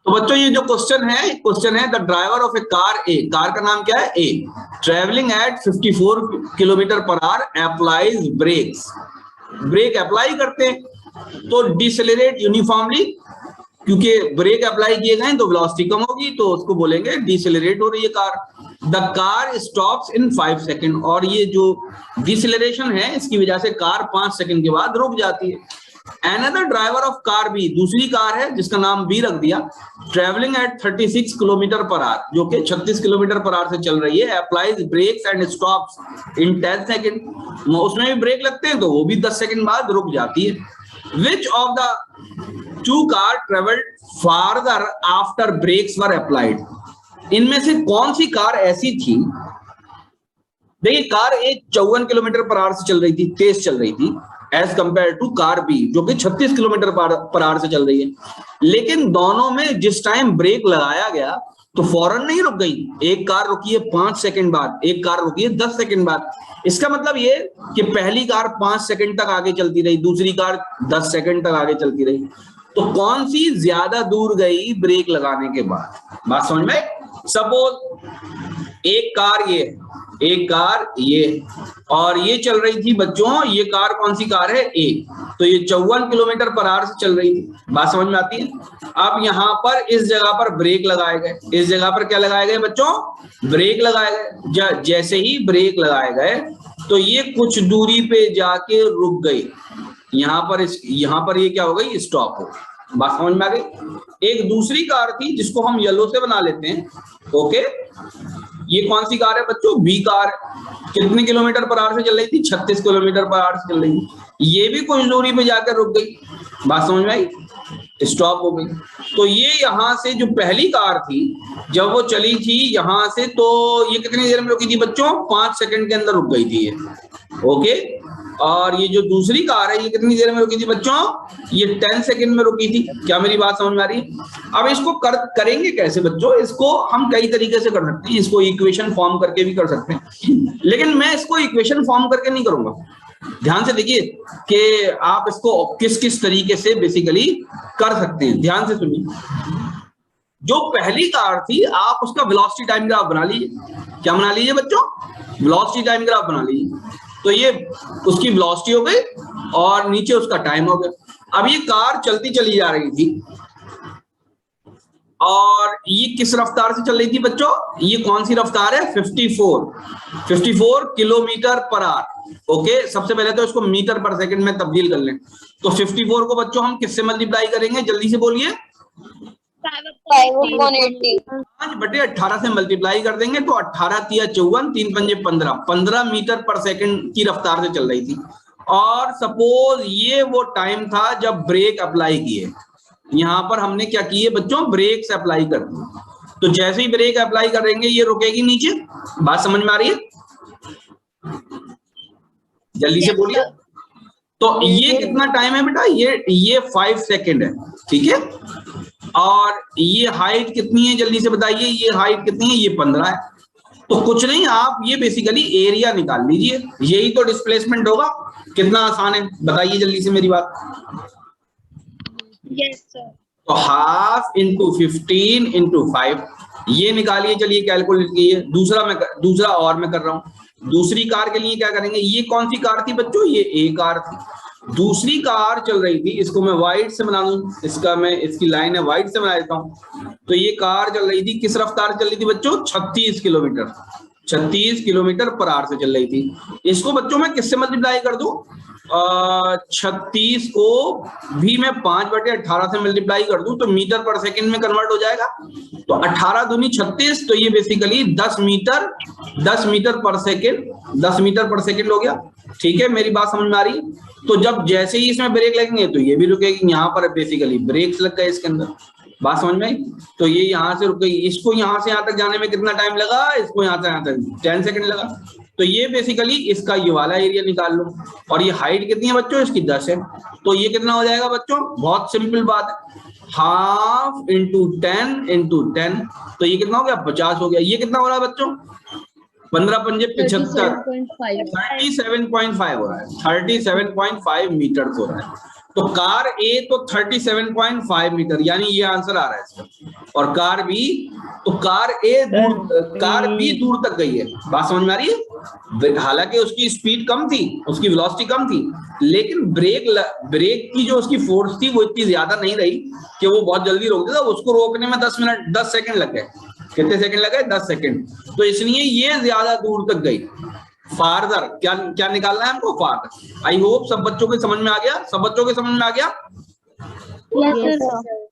तो बच्चों ये जो क्वेश्चन है the driver of a car, a car का नाम क्या है a, travelling at 54 kilometre per hour applies brakes, brake apply करते हैं तो डिसेलरेट यूनिफॉर्मली, क्योंकि ब्रेक अप्लाई किए गए तो वेलोसिटी कम होगी तो उसको बोलेंगे डिसेलरेट हो रही है car. The car stops in 5 second, और ये जो डिसेलरेशन है इसकी वजह से कार 5 सेकेंड के बाद रुक जाती है। Another driver of car B, दूसरी कार है जिसका नाम बी रख दिया, travelling at 36 kilometre per our, जो कि 36 किलोमीटर पर आवर से चल रही है, applies brakes and stops in 10 second, उसमें भी ब्रेक लगते हैं तो वो भी 10 सेकेंड बाद रुक जाती है। Which of the two car travelled farther after brakes were applied, इनमें से कौन सी कार ऐसी थी, देखिए car A 54 kilometre per hour से चल रही थी, तेज चल रही थी, as compare to car B जो कि 36 किलोमीटर पर आवर से चल रही है, लेकिन दोनों में जिस टाइम ब्रेक लगाया गया तो फौरन नहीं रुक गई, एक कार रुकी है 5 सेकंड बाद, एक कार रुकी है 10 सेकंड बाद। इसका मतलब ये कि पहली कार 5 सेकंड तक आगे चलती रही, दूसरी कार 10 सेकंड तक आगे चलती रही, तो कौन सी ज्यादा दूर गई ब्रेक लगाने के बाद, बात समझ में? सपोज एक कार ये और ये चल रही थी बच्चों, ये कार कौन सी कार है ए, तो ये 54 किलोमीटर पर आवर से चल रही थी, बात समझ में आती है? अब यहाँ पर इस जगह पर ब्रेक लगाए गए, इस जगह पर क्या लगाए गए बच्चों, ब्रेक लगाए गए। जैसे ही ब्रेक लगाए गए तो ये कुछ दूरी पे जाके रुक गई, यहाँ पर ये क्या हो गई, स्टॉप हो, बात समझ में आ गई? एक दूसरी कार थी जिसको हम येलो से बना लेते हैं, ओके, ये कौन सी कार है बच्चों, बी कार, कितने किलोमीटर पर आवर से चल रही थी, 36 किलोमीटर पर आवर से चल रही थी, ये भी कुछ दूरी पे जाकर रुक गई, बात समझ में आई, स्टॉप हो गई। तो ये यहाँ से जो पहली कार थी जब वो चली थी यहाँ से, तो ये कितनी देर में रुकी थी बच्चों, 5 सेकंड के अंदर रुक गई थी ये, ओके। और ये जो दूसरी कार है ये कितनी देर में रुकी थी बच्चों, ये 10 सेकंड में रुकी थी। क्या मेरी बात समझ में आ रही है? अब इसको करेंगे कैसे बच्चों, इसको हम कई तरीके से कर सकते हैं, इसको इक्वेशन फॉर्म करके भी कर सकते हैं, लेकिन मैं इसको इक्वेशन फॉर्म करके नहीं करूंगा। ध्यान से देखिए कि आप इसको किस किस तरीके से बेसिकली कर सकते हैं, ध्यान से सुनिए। जो पहली कार थी आप उसका वेलोसिटी टाइम ग्राफ बना लीजिए, क्या बना लीजिए बच्चों, वेलोसिटी टाइम ग्राफ बना लीजिए। तो ये उसकी वेलोसिटी हो गई और नीचे उसका टाइम हो गया। अब ये कार चलती चली जा रही थी और ये किस रफ्तार से चल रही थी बच्चों, ये कौन सी रफ्तार है, 54 किलोमीटर पर आवर, ओके। सबसे पहले तो इसको मीटर पर सेकंड में तब्दील कर लें, तो 54 को बच्चों हम किससे मल्टीप्लाई करेंगे, जल्दी से बोलिए, 5/18 से मल्टीप्लाई कर देंगे तो 18 तिया 54, 3 पंजे 15 मीटर पर सेकंड की रफ्तार से चल रही थी। और सपोज ये वो टाइम था जब ब्रेक अप्लाई किए, यहाँ पर हमने क्या किए बच्चों, ब्रेक से अप्लाई कर दिए, तो जैसे ही ब्रेक अप्लाई करेंगे ये रुकेगी नीचे, बात समझ में आ रही है, जल्दी से बोलिए। तो ये कितना टाइम है बेटा, ये 5 सेकेंड है, ठीक है। और ये हाइट कितनी है जल्दी से बताइए, ये हाइट कितनी है, ये 15 है। तो कुछ नहीं, आप ये बेसिकली एरिया निकाल लीजिए, यही तो डिस्प्लेसमेंट होगा। कितना आसान है बताइए जल्दी से मेरी बात। Yes sir. तो हाफ इंटू 15 इंटू 5 ये निकालिए, चलिए कैलकुलेट कीजिए। दूसरा और मैं कर रहा हूँ। दूसरी कार के लिए क्या करेंगे, ये कौन सी कार थी बच्चों, ये ए कार थी। दूसरी कार चल रही थी, इसको मैं व्हाइट से बना दूं, इसकी लाइन है व्हाइट से बना देता हूं। तो ये कार चल रही थी, किस रफ्तार चल रही थी बच्चों, 36 किलोमीटर पर आवर से चल रही थी। इसको बच्चों मैं किससे मल्टीप्लाई कर दूं, 36 को भी मैं 5/18 से मल्टीप्लाई कर दूं तो मीटर पर सेकंड में कन्वर्ट हो जाएगा। तो 18 दूनी 36, तो ये बेसिकली 10 मीटर पर सेकंड हो गया। ठीक है, मेरी बात समझ में आ रही है। तो जब जैसे ही इसमें ब्रेक लगेंगे तो ये भी रुकेगी, यहाँ पर बेसिकली ब्रेक्स लग गए इसके अंदर, बात समझ में आई। तो ये यहाँ से रुक गई, इसको यहाँ से यहाँ तक जाने में कितना टाइम लगा, इसको यहाँ से यहाँ तक 10 सेकंड लगा। तो ये बेसिकली इसका ये वाला एरिया निकाल लो। और ये हाइट कितनी है बच्चों, इसकी 10 है। तो ये कितना हो जाएगा बच्चों, बहुत सिंपल बात है, हाफ इंटू 10, तो ये कितना हो गया, 50 हो गया। ये कितना हो रहा है बच्चों, 15 पंजे 75, 37.5 हो रहा है, 37.5 मीटर हो रहा है। तो कार ए तो 37.5 मीटर, यानी ये आंसर आ रहा है इसका। और कार बी, तो कार बी दूर तक गई है। बात समझ में आ रही है? हालांकि उसकी स्पीड कम थी, उसकी वेलोसिटी कम थी, लेकिन ब्रेक की जो उसकी फोर्स थी वो इतनी ज्यादा नहीं रही कि वो बहुत जल्दी रोक देता। उसको रोकने में 10 सेकंड लग गए। कितने सेकंड लगे? 10 सेकंड। तो इसलिए ये ज्यादा दूर तक गई। फार्दर क्या क्या निकालना है हमको? फार्दर। आई होप सब बच्चों के समझ में आ गया, सब बच्चों के समझ में आ गया। Yes, sir.